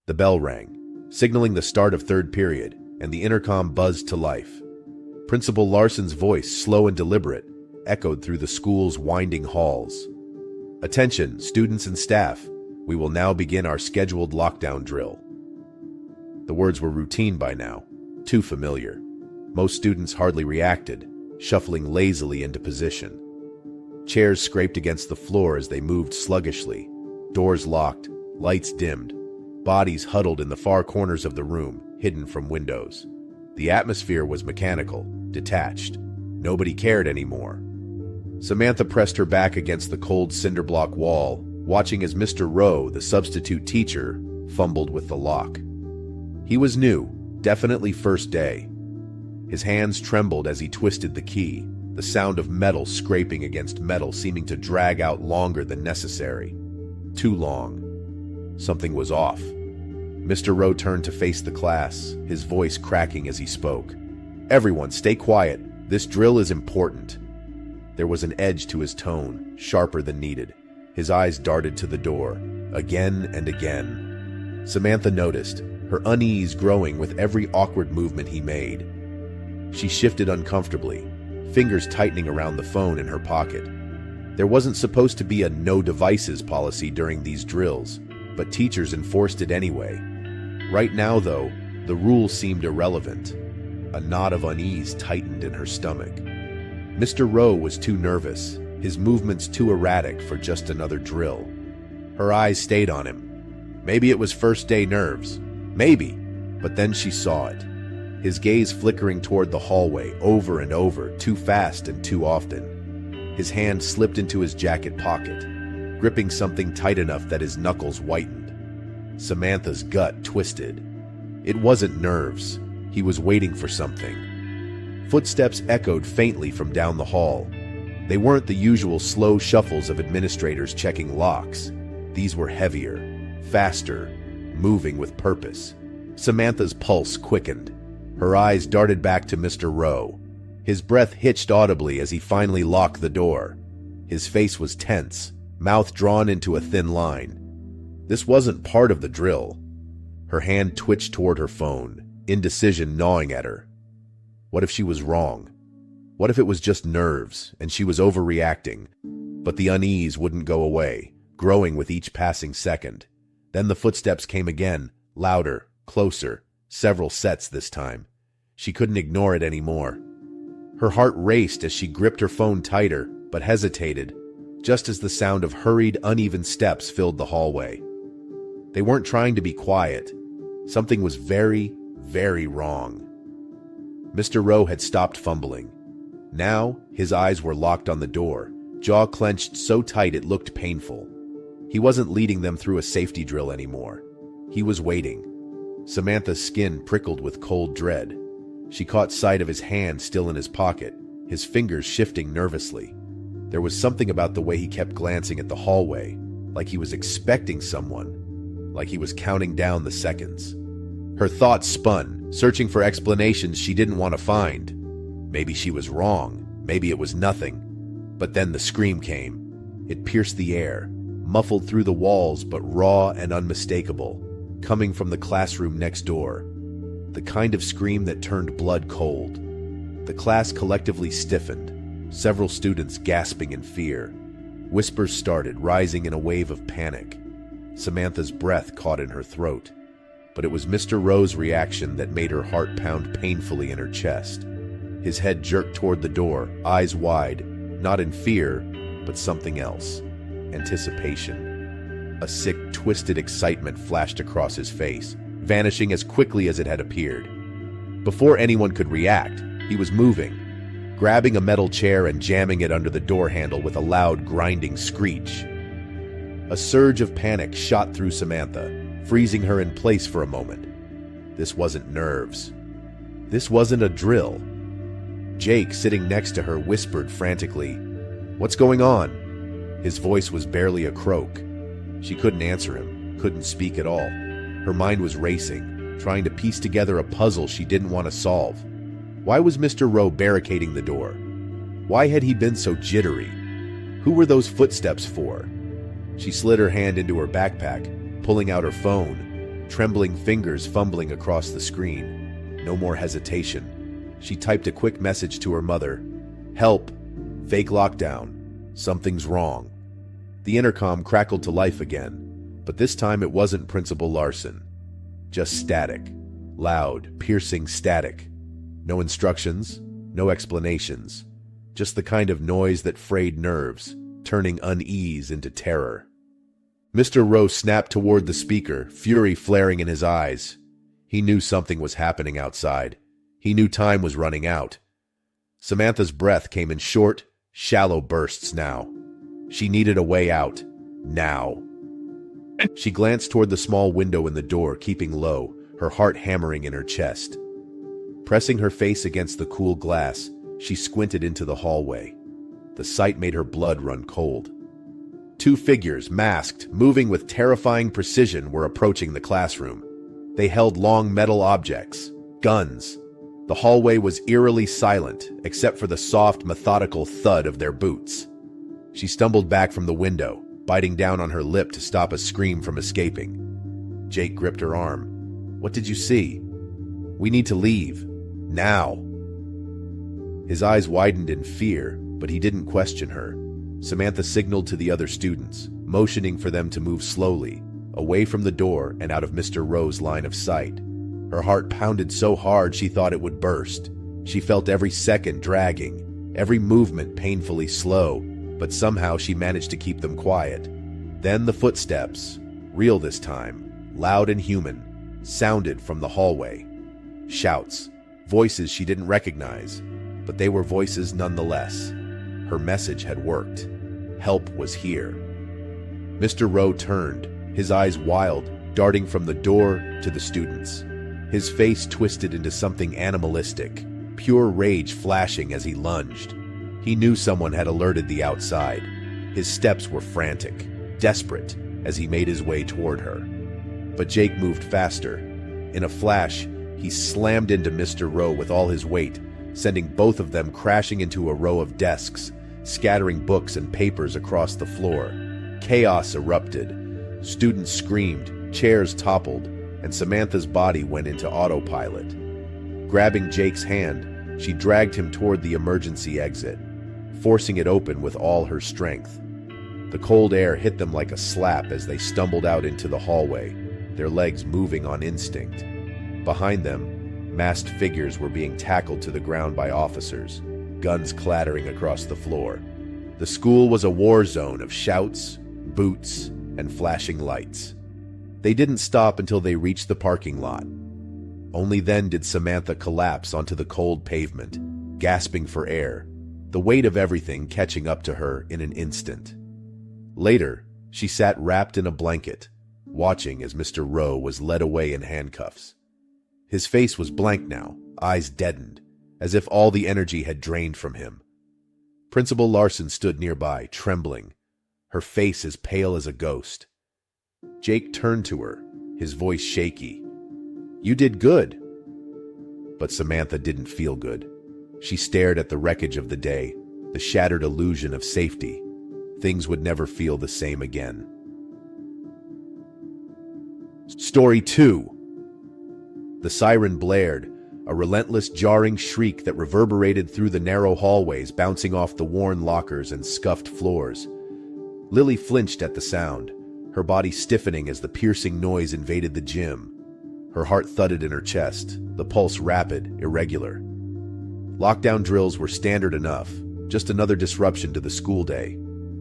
The bell rang, signaling the start of third period, and the intercom buzzed to life. Principal Larson's voice, slow and deliberate, echoed through the school's winding halls. "Attention, students and staff. We will now begin our scheduled lockdown drill." The words were routine by now, too familiar. Most students hardly reacted, shuffling lazily into position. Chairs scraped against the floor as they moved sluggishly, doors locked, lights dimmed, bodies huddled in the far corners of the room, hidden from windows. The atmosphere was mechanical, detached. Nobody cared anymore. Samantha pressed her back against the cold cinder-block wall, watching as Mr. Rowe, the substitute teacher, fumbled with the lock. He was new, definitely first day. His hands trembled as he twisted the key, the sound of metal scraping against metal seeming to drag out longer than necessary. Too long. Something was off. Mr. Rowe turned to face the class, his voice cracking as he spoke. "Everyone, stay quiet. This drill is important." There was an edge to his tone, sharper than needed. His eyes darted to the door, again and again. Samantha noticed, her unease growing with every awkward movement he made. She shifted uncomfortably, fingers tightening around the phone in her pocket. There wasn't supposed to be a no devices policy during these drills, but teachers enforced it anyway. Right now, though, the rule seemed irrelevant. A knot of unease tightened in her stomach. Mr. Rowe was too nervous, his movements too erratic for just another drill. Her eyes stayed on him. Maybe it was first day nerves. Maybe. But then she saw it. His gaze flickering toward the hallway over and over, too fast and too often. His hand slipped into his jacket pocket, gripping something tight enough that his knuckles whitened. Samantha's gut twisted. It wasn't nerves. He was waiting for something. Footsteps echoed faintly from down the hall. They weren't the usual slow shuffles of administrators checking locks. These were heavier, faster, moving with purpose. Samantha's pulse quickened. Her eyes darted back to Mr. Rowe. His breath hitched audibly as he finally locked the door. His face was tense, mouth drawn into a thin line. This wasn't part of the drill. Her hand twitched toward her phone, indecision gnawing at her. What if she was wrong? What if it was just nerves, and she was overreacting? But the unease wouldn't go away, growing with each passing second. Then the footsteps came again, louder, closer, several sets this time. She couldn't ignore it anymore. Her heart raced as she gripped her phone tighter, but hesitated, just as the sound of hurried, uneven steps filled the hallway. They weren't trying to be quiet. Something was very, very wrong. Mr. Rowe had stopped fumbling. Now, his eyes were locked on the door, jaw clenched so tight it looked painful. He wasn't leading them through a safety drill anymore. He was waiting. Samantha's skin prickled with cold dread. She caught sight of his hand still in his pocket, his fingers shifting nervously. There was something about the way he kept glancing at the hallway, like he was expecting someone, like he was counting down the seconds. Her thoughts spun, searching for explanations she didn't want to find. Maybe she was wrong, maybe it was nothing. But then the scream came. It pierced the air, muffled through the walls but raw and unmistakable, coming from the classroom next door. The kind of scream that turned blood cold. The class collectively stiffened, several students gasping in fear. Whispers started, rising in a wave of panic. Samantha's breath caught in her throat. But it was Mr. Rowe's reaction that made her heart pound painfully in her chest. His head jerked toward the door, eyes wide, not in fear, but something else. Anticipation. A sick, twisted excitement flashed across his face, vanishing as quickly as it had appeared. Before anyone could react, he was moving, grabbing a metal chair and jamming it under the door handle with a loud, grinding screech. A surge of panic shot through Samantha, freezing her in place for a moment. This wasn't nerves. This wasn't a drill. Jake, sitting next to her, whispered frantically, "What's going on?" His voice was barely a croak. She couldn't answer him, couldn't speak at all. Her mind was racing, trying to piece together a puzzle she didn't want to solve. Why was Mr. Rowe barricading the door? Why had he been so jittery? Who were those footsteps for? She slid her hand into her backpack, pulling out her phone. trembling fingers fumbling across the screen. No more hesitation. She typed a quick message to her mother. "Help! Fake lockdown. Something's wrong." The intercom crackled to life again, but this time it wasn't Principal Larson. Just static. Loud, piercing static. No instructions, no explanations. Just the kind of noise that frayed nerves, turning unease into terror. Mr. Rowe snapped toward the speaker, fury flaring in his eyes. He knew something was happening outside. He knew time was running out. Samantha's breath came in short, shallow bursts now. She needed a way out. Now. She glanced toward the small window in the door, keeping low, her heart hammering in her chest. Pressing her face against the cool glass, she squinted into the hallway. The sight made her blood run cold. Two figures, masked, moving with terrifying precision, were approaching the classroom. They held long metal objects, guns. The hallway was eerily silent, except for the soft, methodical thud of their boots. She stumbled back from the window, biting down on her lip to stop a scream from escaping. Jake gripped her arm. "What did you see?" "We need to leave. Now." His eyes widened in fear, but he didn't question her. Samantha signaled to the other students, motioning for them to move slowly, away from the door and out of Mr. Rowe's line of sight. Her heart pounded so hard she thought it would burst. She felt every second dragging, every movement painfully slow, but somehow she managed to keep them quiet. Then the footsteps, real this time, loud and human, sounded from the hallway. Shouts, voices she didn't recognize, but they were voices nonetheless. Her message had worked. Help was here. Mr. Rowe turned, his eyes wild, darting from the door to the students. His face twisted into something animalistic, pure rage flashing as he lunged. He knew someone had alerted the outside. His steps were frantic, desperate, as he made his way toward her. But Jake moved faster. In a flash, he slammed into Mr. Rowe with all his weight, sending both of them crashing into a row of desks, scattering books and papers across the floor. Chaos erupted. Students screamed, chairs toppled, and Samantha's body went into autopilot. Grabbing Jake's hand, she dragged him toward the emergency exit, forcing it open with all her strength. The cold air hit them like a slap as they stumbled out into the hallway, their legs moving on instinct. Behind them, masked figures were being tackled to the ground by officers, guns clattering across the floor. The school was a war zone of shouts, boots, and flashing lights. They didn't stop until they reached the parking lot. Only then did Samantha collapse onto the cold pavement, gasping for air, the weight of everything catching up to her in an instant. Later, she sat wrapped in a blanket, watching as Mr. Rowe was led away in handcuffs. His face was blank now, eyes deadened, as if all the energy had drained from him. Principal Larson stood nearby, trembling, her face as pale as a ghost. Jake turned to her, his voice shaky. "You did good." But Samantha didn't feel good. She stared at the wreckage of the day, the shattered illusion of safety. Things would never feel the same again. Story 2. The siren blared, a relentless, jarring shriek that reverberated through the narrow hallways, bouncing off the worn lockers and scuffed floors. Lily flinched at the sound, her body stiffening as the piercing noise invaded the gym. Her heart thudded in her chest, the pulse rapid, irregular. Lockdown drills were standard enough, just another disruption to the school day.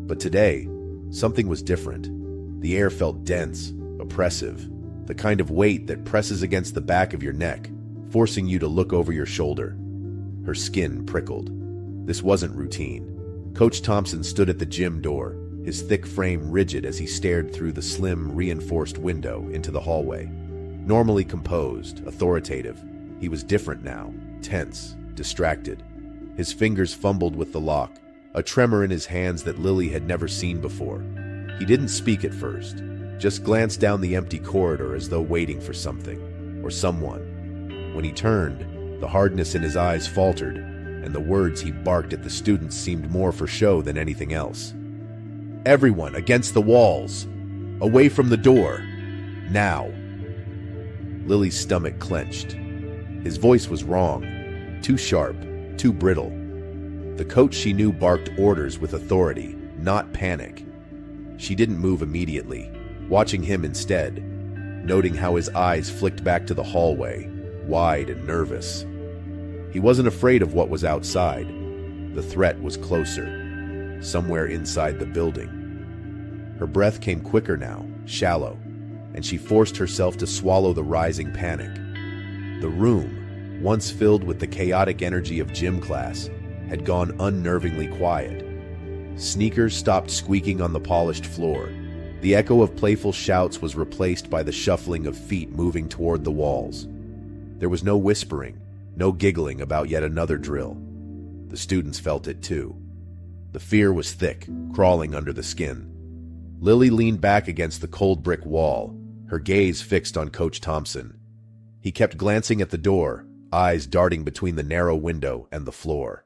But today, something was different. The air felt dense, oppressive, the kind of weight that presses against the back of your neck, forcing you to look over your shoulder. Her skin prickled. This wasn't routine. Coach Thompson stood at the gym door, his thick frame rigid as he stared through the slim, reinforced window into the hallway. Normally composed, authoritative, he was different now, tense, distracted. His fingers fumbled with the lock, a tremor in his hands that Lily had never seen before. He didn't speak at first, just glanced down the empty corridor as though waiting for something, or someone. When he turned, the hardness in his eyes faltered, and the words he barked at the students seemed more for show than anything else. "Everyone against the walls! Away from the door! Now!" Lily's stomach clenched. His voice was wrong, too sharp, too brittle. The coach she knew barked orders with authority, not panic. She didn't move immediately, watching him instead, noting how his eyes flicked back to the hallway, wide and nervous. He wasn't afraid of what was outside. The threat was closer, somewhere inside the building. Her breath came quicker now, shallow, and she forced herself to swallow the rising panic. The room, once filled with the chaotic energy of gym class, had gone unnervingly quiet. Sneakers stopped squeaking on the polished floor. The echo of playful shouts was replaced by the shuffling of feet moving toward the walls. There was no whispering, no giggling about yet another drill. The students felt it too. The fear was thick, crawling under the skin. Lily leaned back against the cold brick wall, her gaze fixed on Coach Thompson. He kept glancing at the door, eyes darting between the narrow window and the floor.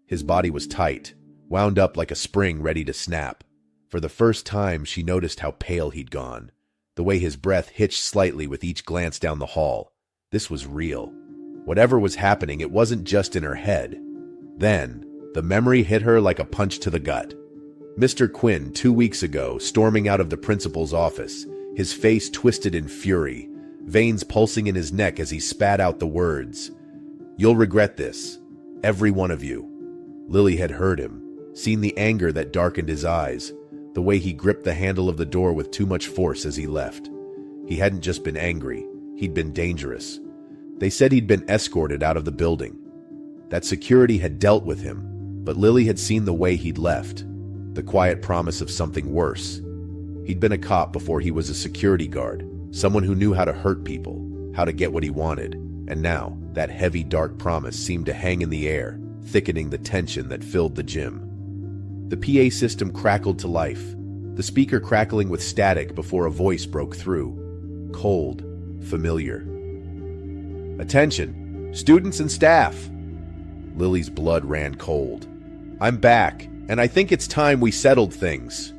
His body was tight, wound up like a spring ready to snap. For the first time, she noticed how pale he'd gone, the way his breath hitched slightly with each glance down the hall. This was real. Whatever was happening, it wasn't just in her head. Then, the memory hit her like a punch to the gut. Mr. Quinn, 2 weeks ago, storming out of the principal's office, his face twisted in fury, veins pulsing in his neck as he spat out the words, "You'll regret this, every one of you." Lily had heard him, seen the anger that darkened his eyes, the way he gripped the handle of the door with too much force as he left. He hadn't just been angry, he'd been dangerous. They said he'd been escorted out of the building. That security had dealt with him, but Lily had seen the way he'd left, the quiet promise of something worse. He'd been a cop before he was a security guard, someone who knew how to hurt people, how to get what he wanted, and now that heavy, dark promise seemed to hang in the air, thickening the tension that filled the gym. The PA system crackled to life, the speaker crackling with static before a voice broke through. Cold, familiar. "Attention, students and staff!" Lily's blood ran cold. "I'm back, and I think it's time we settled things."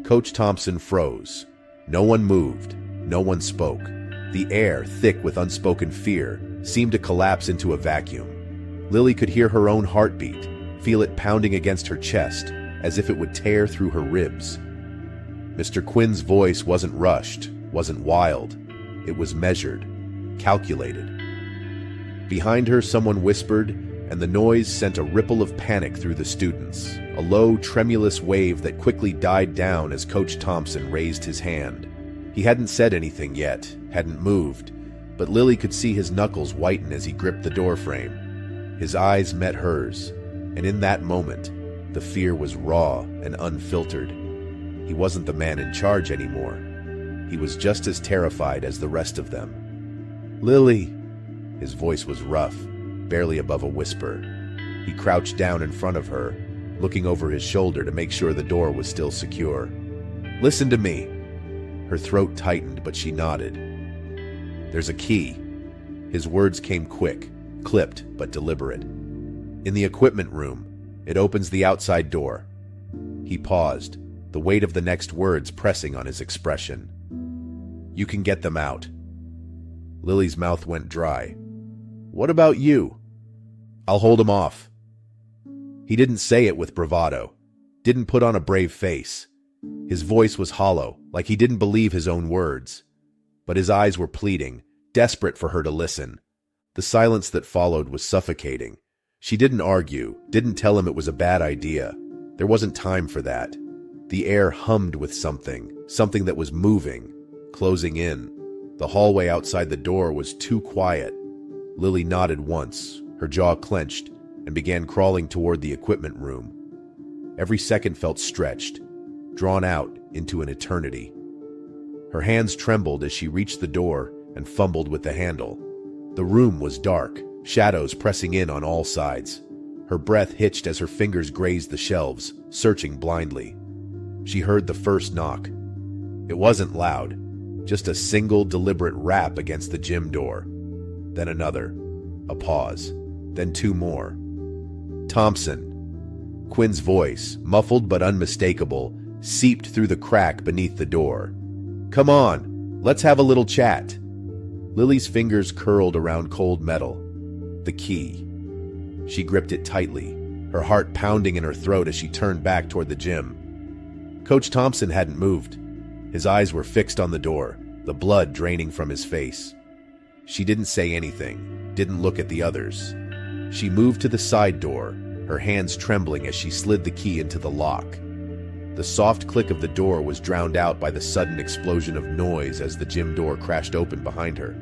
Coach Thompson froze. No one moved. No one spoke. The air, thick with unspoken fear, seemed to collapse into a vacuum. Lily could hear her own heartbeat, feel it pounding against her chest, as if it would tear through her ribs. Mr. Quinn's voice wasn't rushed, wasn't wild. It was measured, calculated. Behind her, someone whispered, and the noise sent a ripple of panic through the students, a low, tremulous wave that quickly died down as Coach Thompson raised his hand. He hadn't said anything yet, hadn't moved, but Lily could see his knuckles whiten as he gripped the doorframe. His eyes met hers, and in that moment, the fear was raw and unfiltered. He wasn't the man in charge anymore. He was just as terrified as the rest of them. "Lily!" His voice was rough, barely above a whisper. He crouched down in front of her, looking over his shoulder to make sure the door was still secure. "Listen to me." Her throat tightened, but she nodded. "There's a key." His words came quick, clipped but deliberate. "In the equipment room. It opens the outside door." He paused, the weight of the next words pressing on his expression. "You can get them out." Lily's mouth went dry. "What about you?" "I'll hold him off." He didn't say it with bravado, didn't put on a brave face. His voice was hollow, like he didn't believe his own words. But his eyes were pleading, desperate for her to listen. The silence that followed was suffocating. She didn't argue, didn't tell him it was a bad idea. There wasn't time for that. The air hummed with something that was moving, closing in. The hallway outside the door was too quiet. Lily nodded once, her jaw clenched, and began crawling toward the equipment room. Every second felt stretched, drawn out into an eternity. Her hands trembled as she reached the door and fumbled with the handle. The room was dark, shadows pressing in on all sides. Her breath hitched as her fingers grazed the shelves, searching blindly. She heard the first knock. It wasn't loud, just a single deliberate rap against the gym door. Then another, a pause, then two more. "Thompson." Quinn's voice, muffled but unmistakable, seeped through the crack beneath the door. "Come on, let's have a little chat." Lily's fingers curled around cold metal. The key. She gripped it tightly, her heart pounding in her throat as she turned back toward the gym. Coach Thompson hadn't moved. His eyes were fixed on the door, the blood draining from his face. She didn't say anything, didn't look at the others. She moved to the side door, her hands trembling as she slid the key into the lock. The soft click of the door was drowned out by the sudden explosion of noise as the gym door crashed open behind her.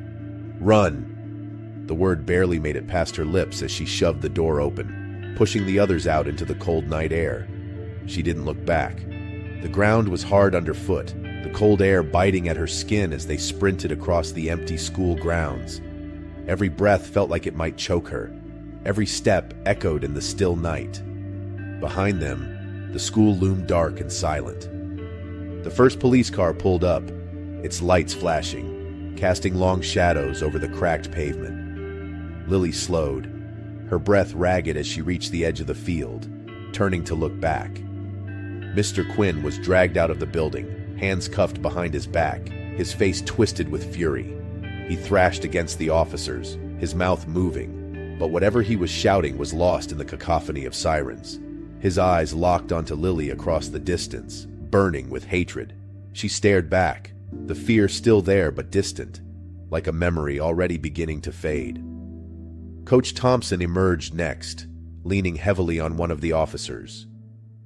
"Run!" The word barely made it past her lips as she shoved the door open, pushing the others out into the cold night air. She didn't look back. The ground was hard underfoot, the cold air biting at her skin as they sprinted across the empty school grounds. Every breath felt like it might choke her. Every step echoed in the still night. Behind them, the school loomed dark and silent. The first police car pulled up, its lights flashing, casting long shadows over the cracked pavement. Lily slowed, her breath ragged as she reached the edge of the field, turning to look back. Mr. Quinn was dragged out of the building, hands cuffed behind his back, his face twisted with fury. He thrashed against the officers, his mouth moving, but whatever he was shouting was lost in the cacophony of sirens. His eyes locked onto Lily across the distance, burning with hatred. She stared back, the fear still there but distant, like a memory already beginning to fade. Coach Thompson emerged next, leaning heavily on one of the officers.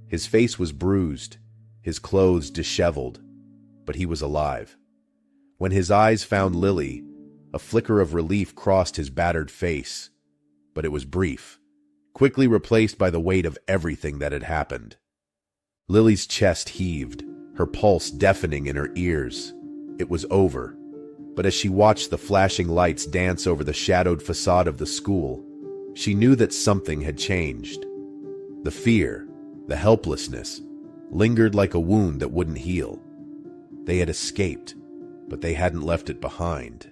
His face was bruised, his clothes disheveled, but he was alive. When his eyes found Lily, a flicker of relief crossed his battered face, but it was brief, quickly replaced by the weight of everything that had happened. Lily's chest heaved, her pulse deafening in her ears. It was over, but as she watched the flashing lights dance over the shadowed facade of the school, she knew that something had changed. The fear, the helplessness, lingered like a wound that wouldn't heal. They had escaped, but they hadn't left it behind.